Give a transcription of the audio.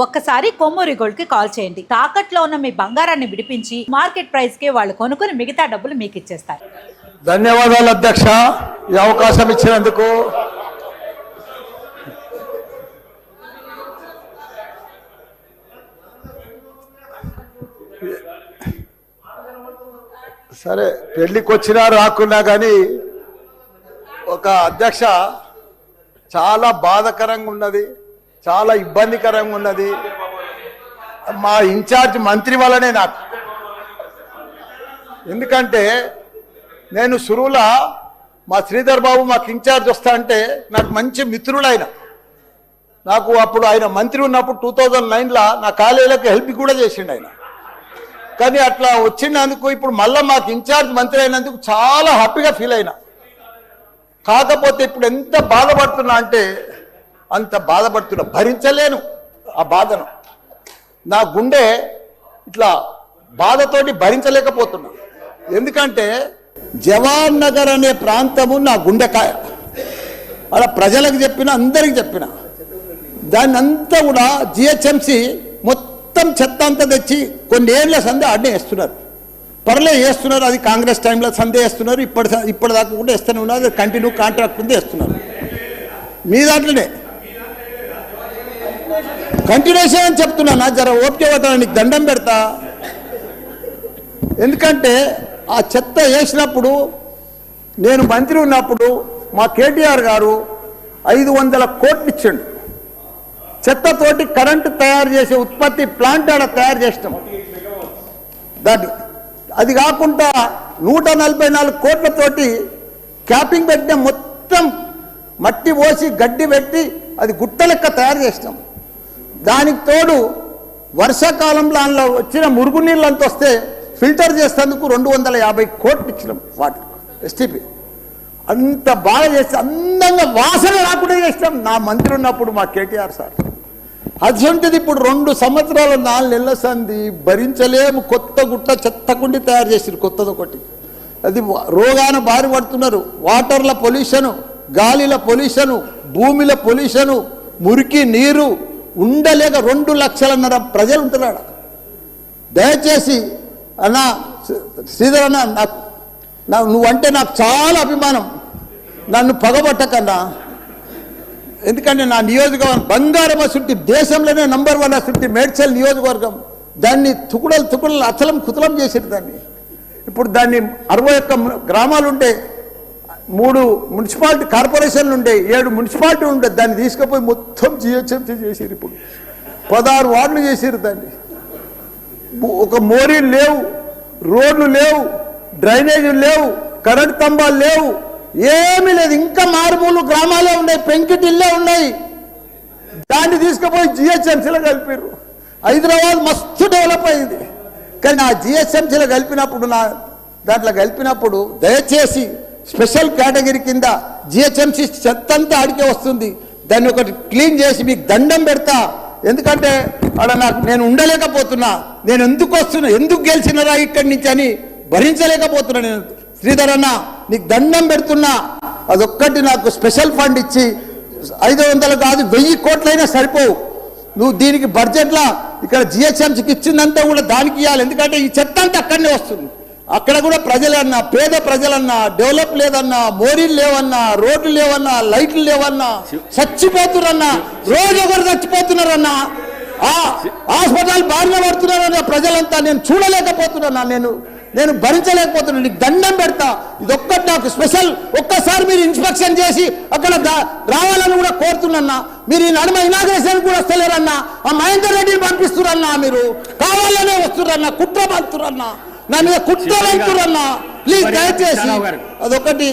ఒక్కసారి కొమ్మూరి గోల్డ్ కి కాల్ చేయండి. తాకట్లో ఉన్న మీ బంగారాన్ని విడిపించి మార్కెట్ ప్రైస్ కి వాళ్ళు కొనుక్కుని మిగతా డబ్బులు మీకు ఇచ్చేస్తారు. ధన్యవాదాలు అధ్యక్ష, ఈ అవకాశం ఇచ్చినందుకు. సరే, పెళ్లికి వచ్చినా రాకున్నా కానీ ఒక అధ్యక్ష చాలా బాధాకరంగా ఉన్నది, చాలా ఇబ్బందికరంగా ఉన్నది. మా ఇన్ఛార్జ్ మంత్రి వల్లనే నాకు. ఎందుకంటే నేను సురువుల మా శ్రీధర్ బాబు మాకు ఇన్ఛార్జ్ వస్తా అంటే నాకు మంచి మిత్రుడు ఆయన. నాకు అప్పుడు ఆయన మంత్రి ఉన్నప్పుడు 2009లో నా కాలేజీలకు హెల్ప్ కూడా చేసిండు ఆయన. కానీ అట్లా వచ్చినందుకు ఇప్పుడు మళ్ళీ మాకు ఇన్ఛార్జ్ మంత్రి అయినందుకు చాలా హ్యాపీగా ఫీల్ అయినా. కాకపోతే ఇప్పుడు ఎంత బాధపడుతున్నా అంటే అంత బాధపడుతున్నా, భరించలేను ఆ బాధను. నా గుండె ఇట్లా బాధతోటి భరించలేకపోతున్నా. ఎందుకంటే జవాన్ నగర్ అనే ప్రాంతము నా గుండెకాయ. అలా ప్రజలకు చెప్పిన, అందరికి చెప్పిన, దాన్ని అంతా కూడా జిహెచ్ఎంసి మొత్తం చెత్త అంతా తెచ్చి కొన్ని ఏళ్ళ సందే ఆడనే వేస్తున్నారు. పర్లే వేస్తున్నారు, అది కాంగ్రెస్ టైంలో సందే వేస్తున్నారు, ఇప్పటిదాకా కూడా వేస్తూనే ఉన్నారు. అది కంటిన్యూ కాంట్రాక్ట్ ఉంది, వేస్తున్నారు. మీ దాంట్లోనే కంటిన్యూషన్ అని చెప్తున్నా. నా జర ఓపిక పట్టాలని నీకు దండం పెడతా. ఎందుకంటే ఆ చెత్త వేసినప్పుడు నేను మంత్రి ఉన్నప్పుడు మా కేటీఆర్ గారు 500 కోట్లు ఇచ్చిండు. చెత్తతోటి కరెంటు తయారు చేసే ఉత్పత్తి ప్లాంట్ ఆడ తయారు చేసినాం. దాన్ని అది కాకుండా 144 కోట్లతోటి క్యాపింగ్ పెట్టిన, మొత్తం మట్టి పోసి గడ్డి పెట్టి అది గుట్ట లెక్క తయారు చేసినాం. దానికి తోడు వర్షాకాలంలో అందులో వచ్చిన మురుగునీళ్ళంతా వస్తే ఫిల్టర్ చేసేందుకు 250 కోట్లు ఇచ్చినాం వాటి ఎస్టీపీ. అంత బాగా చేస్తే అందంగా వాసన రాకుండా చేసినాం నా మంత్రి ఉన్నప్పుడు మా కేటీఆర్ సార్. అటువంటిది ఇప్పుడు 2 సంవత్సరాలు 4 నెలల సంది భరించలేము. కొత్త గుట్ట చెత్తకుండి తయారు చేసారు, కొత్తది ఒకటి. అది రోగాన బారి పడుతున్నారు. వాటర్ల పొల్యూషను, గాలిల పొల్యూషను, భూమిల పొల్యూషను, మురికి నీరు ఉండలేక 2 లక్షలన్నర ప్రజలు ఉంటున్నాడు. దయచేసి అన్నా శ్రీధర్ అన్న, నువ్వంటే నాకు చాలా అభిమానం. నన్ను పగబట్టకన్నా. ఎందుకంటే నా నియోజకవర్గం బంగారం అసుంటి, దేశంలోనే నంబర్ 1 అసుంటి మేడ్చల్ నియోజకవర్గం. దాన్ని తుకుడలు అచలం కుతలం చేసారు దాన్ని. ఇప్పుడు దాన్ని 61 గ్రామాలు ఉంటే, 3 మున్సిపాలిటీ కార్పొరేషన్లు ఉండే, 7 మున్సిపాలిటీ ఉండే. దాన్ని తీసుకుపోయి మొత్తం జిహెచ్ఎంసీ చేసారు. ఇప్పుడు 16 వార్డులు చేసారు దాన్ని. ఒక మోరీలు లేవు, రోడ్లు లేవు, డ్రైనేజీలు లేవు, కరెంట్ స్తంభాలు లేవు, ఏమీ లేదు. ఇంకా మారుమూలు గ్రామాలే ఉన్నాయి, పెంకిటిల్లే ఉన్నాయి. దాన్ని తీసుకుపోయి జిహెచ్ఎంసీలో కలిపారు. హైదరాబాద్ మస్తు డెవలప్ అయింది. కానీ ఆ జిహెచ్ఎంసీలో దాంట్లో కలిపినప్పుడు దయచేసి స్పెషల్ కేటగిరీ కింద జిహెచ్ఎంసీ చెత్త అంతా ఆడికే వస్తుంది. దాన్ని ఒకటి క్లీన్ చేసి మీకు దండం పెడతా. ఎందుకంటే అక్కడ నేను ఉండలేకపోతున్నా. నేను ఎందుకు వస్తున్నా, ఎందుకు గెలిచినరా ఇక్కడి నుంచి అని భరించలేకపోతున్నా. నేను శ్రీధర్ అన్న నీకు దండం పెడుతున్నా. అదొక్కటి నాకు స్పెషల్ ఫండ్ ఇచ్చి 500 కాదు 1000 కోట్లైనా సరిపోవు. నువ్వు దీనికి బడ్జెట్లో ఇక్కడ జిహెచ్ఎంసీకి ఇచ్చిందంతా కూడా దానికి ఇవ్వాలి. ఎందుకంటే ఈ చెత్త అంతా అక్కడనే వస్తుంది. అక్కడ కూడా ప్రజలన్నా, పేద ప్రజలన్నా, డెవలప్ లేదన్నా, మోరీలు లేవన్నా, రోడ్లు లేవన్నా, లైట్లు లేవన్నా, చచ్చిపోతున్నారన్నా. రోజు ఒకరు చచ్చిపోతున్నారన్నా. హాస్పిటల్ బారిన పడుతున్నారన్న ప్రజలంతా. నేను చూడలేకపోతున్నా, నేను భరించలేకపోతున్నా. నీకు దండం పెడతా. ఇదొక్కటి నాకు స్పెషల్. ఒక్కసారి మీరు ఇన్స్పెక్షన్ చేసి అక్కడ రావాలని కూడా కోరుతున్నా. మీరు ఈ నడుమ ఇనాగ్రేషన్ కూడా వస్తలేరన్నా. ఆ మహేందర్ రెడ్డిని పంపిస్తురన్నా. మీరు కావాలనే వస్తురన్నా, కుట్ర పంతురన్నా, నా మీద కుట్ర పంతురన్నా. ప్లీజ్ దయచేసి అదొకటి.